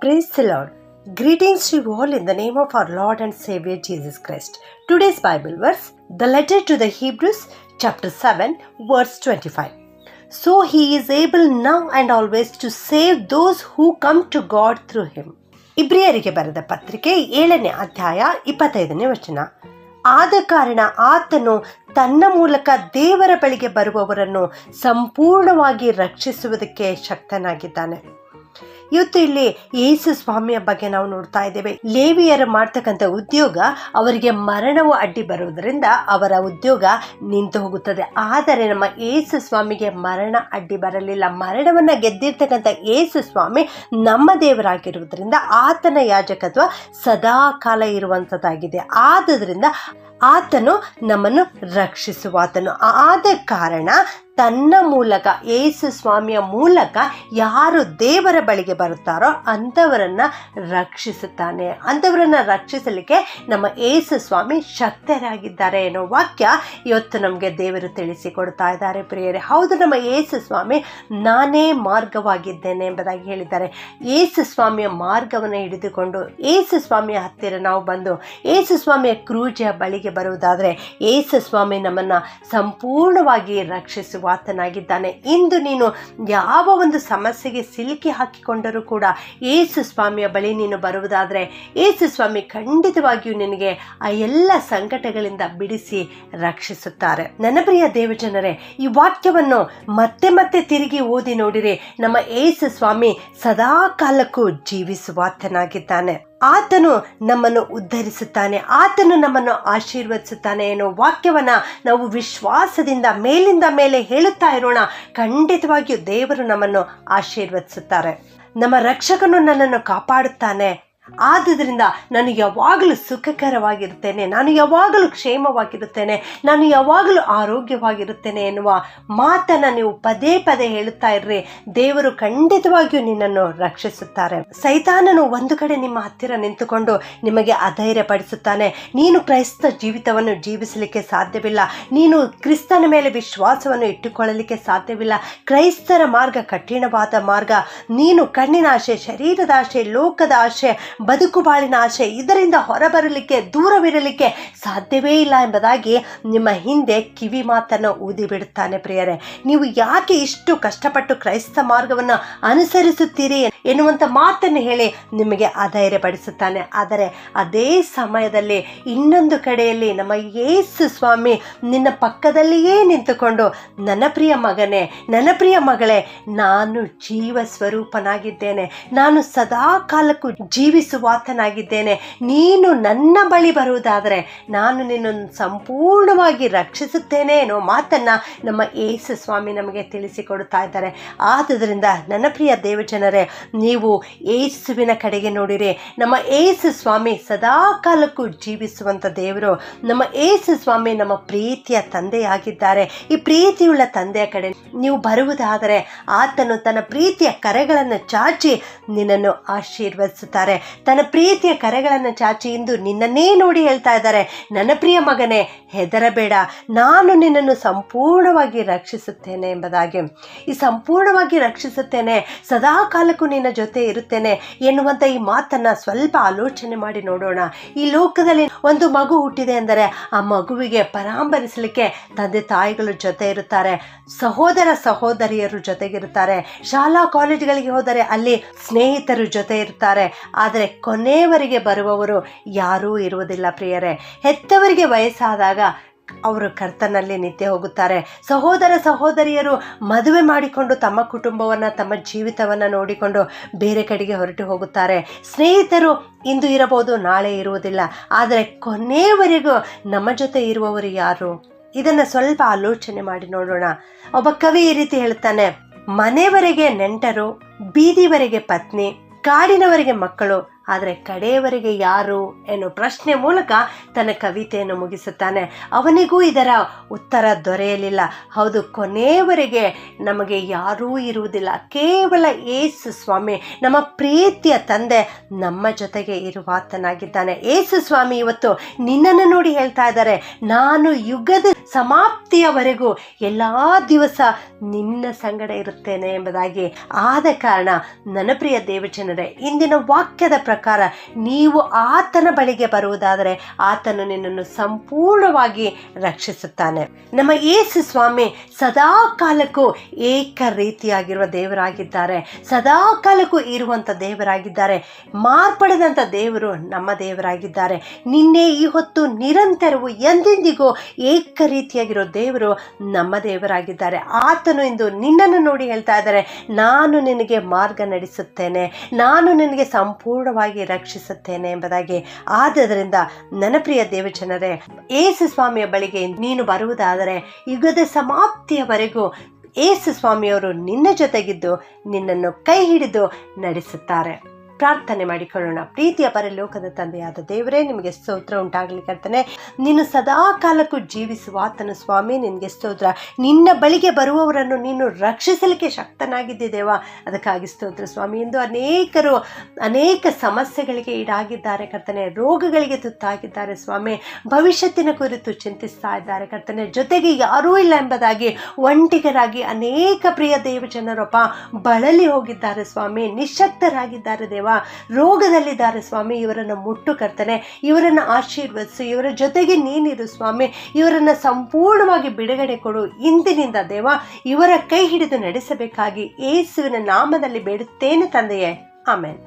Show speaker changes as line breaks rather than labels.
Praise the Lord. Greetings to you all in the name of our Lord and Savior Jesus Christ. Today's Bible verse, the letter to the Hebrews, chapter 7, verse 25. So he is able now and always to save those who come to God through him. ಇಬ್ರಿಯರಿಗೆ ಬರೆದ ಪತ್ರಿಕೆ 7ನೇ ಅಧ್ಯಾಯ 25ನೇ ವಚನ. ಆದ ಕಾರಣ ಆತನು ತನ್ನ ಮೂಲಕ ದೇವರ ಬಳಿಗೆ ಬರುವವರನ್ನು ಸಂಪೂರ್ಣವಾಗಿ ರಕ್ಷಿಸುವುದಕ್ಕೆ ಶಕ್ತನಾಗಿದ್ದಾನೆ. ಇವತ್ತು ಇಲ್ಲಿ ಯೇಸು ಸ್ವಾಮಿಯ ಬಗ್ಗೆ ನಾವು ನೋಡ್ತಾ ಇದ್ದೇವೆ. ಲೇವಿಯರು ಮಾಡ್ತಕ್ಕಂಥ ಉದ್ಯೋಗ ಅವರಿಗೆ ಮರಣವು ಅಡ್ಡಿ ಬರುವುದರಿಂದ ಅವರ ಉದ್ಯೋಗ ನಿಂತು ಹೋಗುತ್ತದೆ. ಆದರೆ ನಮ್ಮ ಯೇಸು ಸ್ವಾಮಿಗೆ ಮರಣ ಅಡ್ಡಿ ಬರಲಿಲ್ಲ. ಮರಣವನ್ನು ಗೆದ್ದಿರ್ತಕ್ಕಂಥ ಯೇಸು ಸ್ವಾಮಿ ನಮ್ಮ ದೇವರಾಗಿರುವುದರಿಂದ ಆತನ ಯಾಜಕತ್ವ ಸದಾ ಕಾಲ ಇರುವಂಥದ್ದಾಗಿದೆ. ಆದುದರಿಂದ ಆತನು ನಮ್ಮನ್ನು ರಕ್ಷಿಸುವಾತನು. ಆದ ಕಾರಣ ತನ್ನ ಮೂಲಕ ಯೇಸು ಸ್ವಾಮಿಯ ಮೂಲಕ ಯಾರು ದೇವರ ಬಳಿಗೆ ಬರುತ್ತಾರೋ ಅಂಥವರನ್ನು ರಕ್ಷಿಸುತ್ತಾನೆ. ಅಂಥವರನ್ನು ರಕ್ಷಿಸಲಿಕ್ಕೆ ನಮ್ಮ ಯೇಸು ಸ್ವಾಮಿ ಶಕ್ತರಾಗಿದ್ದಾರೆ ಎನ್ನುವ ವಾಕ್ಯ ಇವತ್ತು ನಮಗೆ ದೇವರು ತಿಳಿಸಿಕೊಡ್ತಾ ಇದ್ದಾರೆ ಪ್ರಿಯರೇ. ಹೌದು, ನಮ್ಮ ಯೇಸು ಸ್ವಾಮಿ ನಾನೇ ಮಾರ್ಗವಾಗಿದ್ದೇನೆ ಎಂಬುದಾಗಿ ಹೇಳಿದ್ದಾರೆ. ಯೇಸು ಸ್ವಾಮಿಯ ಮಾರ್ಗವನ್ನು ಹಿಡಿದುಕೊಂಡು ಯೇಸು ಸ್ವಾಮಿಯ ಹತ್ತಿರ ನಾವು ಬಂದು ಯೇಸು ಸ್ವಾಮಿಯ ಕ್ರೂಜೆಯ ಬಳಿಗೆ ಬರುವುದಾದರೆ ಯೇಸು ಸ್ವಾಮಿ ನಮ್ಮನ್ನು ಸಂಪೂರ್ಣವಾಗಿ ರಕ್ಷಿಸುವಾತನಾಗಿದ್ದಾನೆ. ಇಂದು ನೀನು ಯಾವ ಒಂದು ಸಮಸ್ಯೆಗೆ ಸಿಲುಕಿ ಹಾಕಿಕೊಂಡರೂ ಕೂಡ ಯೇಸು ಸ್ವಾಮಿಯ ಬಳಿ ನೀನು ಬರುವುದಾದರೆ ಯೇಸು ಸ್ವಾಮಿ ಖಂಡಿತವಾಗಿಯೂ ನಿನಗೆ ಆ ಎಲ್ಲ ಸಂಕಟಗಳಿಂದ ಬಿಡಿಸಿ ರಕ್ಷಿಸುತ್ತಾರೆ. ನನ್ನ ಪ್ರಿಯ ದೇವಜನರೇ, ಈ ವಾಕ್ಯವನ್ನು ಮತ್ತೆ ಮತ್ತೆ ತಿರುಗಿ ಓದಿ ನೋಡಿರಿ. ನಮ್ಮ ಯೇಸು ಸ್ವಾಮಿ ಸದಾ ಕಾಲಕ್ಕೂ ಜೀವಿಸುವಾತನಾಗಿದ್ದಾನೆ. ಆತನು ನಮ್ಮನ್ನು ಉದ್ಧರಿಸುತ್ತಾನೆ, ಆತನು ನಮ್ಮನ್ನು ಆಶೀರ್ವದಿಸುತ್ತಾನೆ ಎನ್ನುವ ವಾಕ್ಯವನ್ನು ನಾವು ವಿಶ್ವಾಸದಿಂದ ಮೇಲಿಂದ ಮೇಲೆ ಹೇಳುತ್ತಾ ಇರೋಣ. ಖಂಡಿತವಾಗಿಯೂ ದೇವರು ನಮ್ಮನ್ನು ಆಶೀರ್ವದಿಸುತ್ತಾರೆ. ನಮ್ಮ ರಕ್ಷಕನು ನನ್ನನ್ನು ಕಾಪಾಡುತ್ತಾನೆ. ಆದುದರಿಂದ ನಾನು ಯಾವಾಗಲೂ ಸುಖಕರವಾಗಿರುತ್ತೇನೆ, ನಾನು ಯಾವಾಗಲೂ ಕ್ಷೇಮವಾಗಿರುತ್ತೇನೆ, ನಾನು ಯಾವಾಗಲೂ ಆರೋಗ್ಯವಾಗಿರುತ್ತೇನೆ ಎನ್ನುವ ಮಾತನ್ನು ನೀವು ಪದೇ ಪದೇ ಹೇಳುತ್ತಾ ಇರ್ರಿ. ದೇವರು ಖಂಡಿತವಾಗಿಯೂ ನಿನ್ನನ್ನು ರಕ್ಷಿಸುತ್ತಾರೆ. ಸೈತಾನನು ಒಂದು ಕಡೆ ನಿಮ್ಮ ಹತ್ತಿರ ನಿಂತುಕೊಂಡು ನಿಮಗೆ ಅಧೈರ್ಯಪಡಿಸುತ್ತಾನೆ. ನೀನು ಕ್ರೈಸ್ತ ಜೀವಿತವನ್ನು ಜೀವಿಸಲಿಕ್ಕೆ ಸಾಧ್ಯವಿಲ್ಲ, ನೀನು ಕ್ರಿಸ್ತನ ಮೇಲೆ ವಿಶ್ವಾಸವನ್ನು ಇಟ್ಟುಕೊಳ್ಳಲಿಕ್ಕೆ ಸಾಧ್ಯವಿಲ್ಲ, ಕ್ರೈಸ್ತರ ಮಾರ್ಗ ಕಠಿಣವಾದ ಮಾರ್ಗ, ನೀನು ಕಣ್ಣಿನ ಆಶೆ, ಶರೀರದ ಆಶೆ, ಲೋಕದ ಆಶೆ, ಬದುಕು ಬಾಳಿನ ಆಶೆ, ಇದರಿಂದ ಹೊರಬರಲಿಕ್ಕೆ ದೂರವಿರಲಿಕ್ಕೆ ಸಾಧ್ಯವೇ ಇಲ್ಲ ಎಂಬುದಾಗಿ ನಿಮ್ಮ ಹಿಂದೆ ಕಿವಿ ಮಾತನ್ನು ಊದಿ ಬಿಡುತ್ತಾನೆ. ಪ್ರಿಯರೇ, ನೀವು ಯಾಕೆ ಇಷ್ಟು ಕಷ್ಟಪಟ್ಟು ಕ್ರೈಸ್ತ ಮಾರ್ಗವನ್ನು ಅನುಸರಿಸುತ್ತೀರಿ ಎನ್ನುವಂಥ ಮಾತನ್ನು ಹೇಳಿ ನಿಮಗೆ ಅಧೈರ್ಯಪಡಿಸುತ್ತಾನೆ. ಆದರೆ ಅದೇ ಸಮಯದಲ್ಲಿ ಇನ್ನೊಂದು ಕಡೆಯಲ್ಲಿ ನಮ್ಮ ಯೇಸು ಸ್ವಾಮಿ ನಿನ್ನ ಪಕ್ಕದಲ್ಲಿಯೇ ನಿಂತುಕೊಂಡು, ನನ್ನ ಪ್ರಿಯ ಮಗನೇ, ನನ್ನ ಪ್ರಿಯ ಮಗಳೇ, ನಾನು ಜೀವ ಸ್ವರೂಪನಾಗಿದ್ದೇನೆ, ನಾನು ಸದಾ ಕಾಲಕ್ಕೂ ಜೀವಿಸುವಾತನಾಗಿದ್ದೇನೆ, ನೀನು ನನ್ನ ಬಳಿ ಬರುವುದಾದರೆ ನಾನು ನಿನ್ನನ್ನು ಸಂಪೂರ್ಣವಾಗಿ ರಕ್ಷಿಸುತ್ತೇನೆ ಎನ್ನುವ ಮಾತನ್ನು ನಮ್ಮ ಯೇಸು ಸ್ವಾಮಿ ನಮಗೆ ತಿಳಿಸಿಕೊಡುತ್ತಾ ಇದ್ದಾರೆ. ಆದುದರಿಂದ ನನ್ನ ಪ್ರಿಯ ದೇವಜನರೇ, ನೀವು ಯೇಸುವಿನ ಕಡೆಗೆ ನೋಡಿರಿ. ನಮ್ಮ ಯೇಸು ಸ್ವಾಮಿ ಸದಾ ಕಾಲಕ್ಕೂ ಜೀವಿಸುವಂಥ ದೇವರು. ನಮ್ಮ ಯೇಸು ಸ್ವಾಮಿ ನಮ್ಮ ಪ್ರೀತಿಯ ತಂದೆಯಾಗಿದ್ದಾರೆ. ಈ ಪ್ರೀತಿಯುಳ್ಳ ತಂದೆಯ ಕಡೆ ನೀವು ಬರುವುದಾದರೆ ಆತನು ತನ್ನ ಪ್ರೀತಿಯ ಕರೆಗಳನ್ನು ಚಾಚಿ ನಿನ್ನನ್ನು ಆಶೀರ್ವದಿಸುತ್ತಾರೆ. ತನ್ನ ಪ್ರೀತಿಯ ಕರೆಗಳನ್ನು ಚಾಚಿ ಇಂದು ನಿನ್ನನ್ನೇ ನೋಡಿ ಹೇಳ್ತಾ ಇದ್ದಾರೆ, ನನ್ನ ಪ್ರಿಯ ಮಗನೇ, ಹೆದರಬೇಡ, ನಾನು ನಿನ್ನನ್ನು ಸಂಪೂರ್ಣವಾಗಿ ರಕ್ಷಿಸುತ್ತೇನೆ ಎಂಬುದಾಗಿ. ಈ ಸಂಪೂರ್ಣವಾಗಿ ರಕ್ಷಿಸುತ್ತೇನೆ, ಸದಾ ಕಾಲಕ್ಕೂ ನಿನ್ನ ಜೊತೆ ಇರುತ್ತೇನೆ ಎನ್ನುವಂಥ ಈ ಮಾತನ್ನು ಸ್ವಲ್ಪ ಆಲೋಚನೆ ಮಾಡಿ ನೋಡೋಣ. ಈ ಲೋಕದಲ್ಲಿ ಒಂದು ಮಗು ಹುಟ್ಟಿದೆ ಎಂದರೆ ಆ ಮಗುವಿಗೆ ಪರಾಂಬರಿಸಲಿಕ್ಕೆ ತಂದೆ ತಾಯಿಗಳು ಜೊತೆ ಇರುತ್ತಾರೆ, ಸಹೋದರ ಸಹೋದರಿಯರು ಜೊತೆಗಿರುತ್ತಾರೆ, ಶಾಲಾ ಕಾಲೇಜುಗಳಿಗೆ ಹೋದರೆ ಅಲ್ಲಿ ಸ್ನೇಹಿತರು ಜೊತೆ ಇರ್ತಾರೆ. ಆದರೆ ಕೊನೆಯವರೆಗೆ ಬರುವವರು ಯಾರೂ ಇರುವುದಿಲ್ಲ ಪ್ರಿಯರೇ. ಹೆತ್ತವರಿಗೆ ವಯಸ್ಸಾದಾಗ ಅವರು ಕರ್ತನಲ್ಲಿ ನಿತ್ಯ ಹೋಗುತ್ತಾರೆ. ಸಹೋದರ ಸಹೋದರಿಯರು ಮದುವೆ ಮಾಡಿಕೊಂಡು ತಮ್ಮ ಕುಟುಂಬವನ್ನು, ತಮ್ಮ ಜೀವಿತವನ್ನು ನೋಡಿಕೊಂಡು ಬೇರೆ ಕಡೆಗೆ ಹೊರಟು ಹೋಗುತ್ತಾರೆ. ಸ್ನೇಹಿತರು ಇಂದು ಇರಬಹುದು, ನಾಳೆ ಇರುವುದಿಲ್ಲ. ಆದರೆ ಕೊನೆಯವರೆಗೂ ನಮ್ಮ ಜೊತೆ ಇರುವವರು ಯಾರು? ಇದನ್ನು ಸ್ವಲ್ಪ ಆಲೋಚನೆ ಮಾಡಿ ನೋಡೋಣ. ಒಬ್ಬ ಕವಿ ಈ ರೀತಿ ಹೇಳ್ತಾನೆ, ಮನೆಯವರೆಗೆ ನೆಂಟರು, ಬೀದಿವರೆಗೆ ಪತ್ನಿ, ಕಾಡಿನವರೆಗೆ ಮಕ್ಕಳು, ಆದರೆ ಕಡೆಯವರೆಗೆ ಯಾರು ಎನ್ನುವ ಪ್ರಶ್ನೆ ಮೂಲಕ ತನ್ನ ಕವಿತೆಯನ್ನು ಮುಗಿಸುತ್ತಾನೆ. ಅವನಿಗೂ ಇದರ ಉತ್ತರ ದೊರೆಯಲಿಲ್ಲ. ಹೌದು, ಕೊನೆಯವರೆಗೆ ನಮಗೆ ಯಾರೂ ಇರುವುದಿಲ್ಲ, ಕೇವಲ ಯೇಸು ಸ್ವಾಮಿ ನಮ್ಮ ಪ್ರೀತಿಯ ತಂದೆ ನಮ್ಮ ಜೊತೆಗೆ ಇರುವಾತನಾಗಿದ್ದಾನೆ. ಯೇಸು ಸ್ವಾಮಿ ಇವತ್ತು ನಿನ್ನನ್ನು ನೋಡಿ ಹೇಳ್ತಾ ಇದ್ದಾರೆ, ನಾನು ಯುಗದ ಸಮಾಪ್ತಿಯವರೆಗೂ ಎಲ್ಲ ದಿವಸ ನಿನ್ನ ಸಂಗಡ ಇರುತ್ತೇನೆ ಎಂಬುದಾಗಿ. ಆದ ಕಾರಣ ನನ್ನ ಪ್ರಿಯ ದೇವಜನರೇ, ಇಂದಿನ ವಾಕ್ಯದ ಪ್ರಕಾರ ನೀವು ಆತನ ಬಳಿಗೆ ಬರುವುದಾದರೆ ಆತನು ನಿನ್ನನ್ನು ಸಂಪೂರ್ಣವಾಗಿ ರಕ್ಷಿಸುತ್ತಾನೆ. ನಮ್ಮ ಯೇಸು ಸ್ವಾಮಿ ಸದಾ ಕಾಲಕ್ಕೂ ಏಕ ರೀತಿಯಾಗಿರುವ ದೇವರಾಗಿದ್ದಾರೆ, ಸದಾ ಕಾಲಕ್ಕೂ ಇರುವಂಥ ದೇವರಾಗಿದ್ದಾರೆ. ಮಾರ್ಪಡದಂಥ ದೇವರು ನಮ್ಮ ದೇವರಾಗಿದ್ದಾರೆ. ನಿನ್ನೆ ಈ ಹೊತ್ತು ನಿರಂತರವೂ ಎಂದೆಂದಿಗೂ ಏಕ ರೀತಿಯಾಗಿರೋ ದೇವರು ನಮ್ಮ ದೇವರಾಗಿದ್ದಾರೆ. ಆತನು ಇಂದು ನಿನ್ನನ್ನು ನೋಡಿ ಹೇಳ್ತಾ ಇದ್ದಾರೆ, ನಾನು ನಿನಗೆ ಮಾರ್ಗ ನಡೆಸುತ್ತೇನೆ, ನಾನು ನಿನಗೆ ಸಂಪೂರ್ಣವಾಗಿ ರಕ್ಷಿಸುತ್ತೇನೆ ಎಂಬುದಾಗಿ. ಆದ್ದರಿಂದ ನನ್ನ ಪ್ರಿಯ ದೇವಜನರೇ, ಯೇಸು ಸ್ವಾಮಿಯ ಬಳಿಗೆ ನೀನು ಬರುವುದಾದರೆ ಯುಗದ ಸಮಾಪ್ತಿಯವರೆಗೂ ಯೇಸು ಸ್ವಾಮಿಯವರು ನಿನ್ನ ಜೊತೆಗಿದ್ದು ನಿನ್ನನ್ನು ಕೈ ಹಿಡಿದು ನಡೆಸುತ್ತಾರೆ. ಪ್ರಾರ್ಥನೆ ಮಾಡಿಕೊಳ್ಳೋಣ. ಪ್ರೀತಿಯ ಪರಲೋಕದ ತಂದೆಯಾದ ದೇವರೇ, ನಿಮಗೆ ಸ್ತೋತ್ರ ಉಂಟಾಗಲಿ ಕರ್ತನೆ. ನೀನು ಸದಾ ಕಾಲಕ್ಕೂ ಜೀವಿಸುವ ಆತನು ಸ್ವಾಮಿ, ನಿನಗೆ ಸ್ತೋತ್ರ. ನಿನ್ನ ಬಳಿಗೆ ಬರುವವರನ್ನು ನೀನು ರಕ್ಷಿಸಲಿಕ್ಕೆ ಶಕ್ತನಾಗಿದ್ದೇವ, ಅದಕ್ಕಾಗಿ ಸ್ತೋತ್ರ ಸ್ವಾಮಿ. ಎಂದು ಅನೇಕರು ಅನೇಕ ಸಮಸ್ಯೆಗಳಿಗೆ ಈಡಾಗಿದ್ದಾರೆ ಕರ್ತನೆ, ರೋಗಗಳಿಗೆ ತುತ್ತಾಗಿದ್ದಾರೆ ಸ್ವಾಮಿ, ಭವಿಷ್ಯತ್ತಿನ ಕುರಿತು ಚಿಂತಿಸ್ತಾ ಇದ್ದಾರೆ ಕರ್ತನೆ. ಜೊತೆಗೆ ಯಾರೂ ಇಲ್ಲ ಎಂಬುದಾಗಿ ಒಂಟಿಗರಾಗಿ ಅನೇಕ ಪ್ರಿಯ ದೇವಜನರಪ್ಪ ಬಳಲಿ ಹೋಗಿದ್ದಾರೆ ಸ್ವಾಮಿ, ನಿಶಕ್ತರಾಗಿದ್ದಾರೆ ದೇವ, ರೋಗದಲ್ಲಿದ್ದಾರೆ ಸ್ವಾಮಿ. ಇವರನ್ನು ಮುಟ್ಟು ಕರ್ತನೆ, ಇವರನ್ನು ಆಶೀರ್ವದಿಸು, ಇವರ ಜೊತೆಗೆ ನೀನಿರು ಸ್ವಾಮಿ, ಇವರನ್ನು ಸಂಪೂರ್ಣವಾಗಿ ಬಿಡುಗಡೆ ಕೊಡು ಇಂದಿನಿಂದ ದೇವ. ಇವರ ಕೈ ಹಿಡಿದು ನಡೆಸಬೇಕಾಗಿ ಯೇಸುವಿನ ನಾಮದಲ್ಲಿ ಬೇಡುತ್ತೇನೆ ತಂದೆಯೇ, ಆಮೆನ್.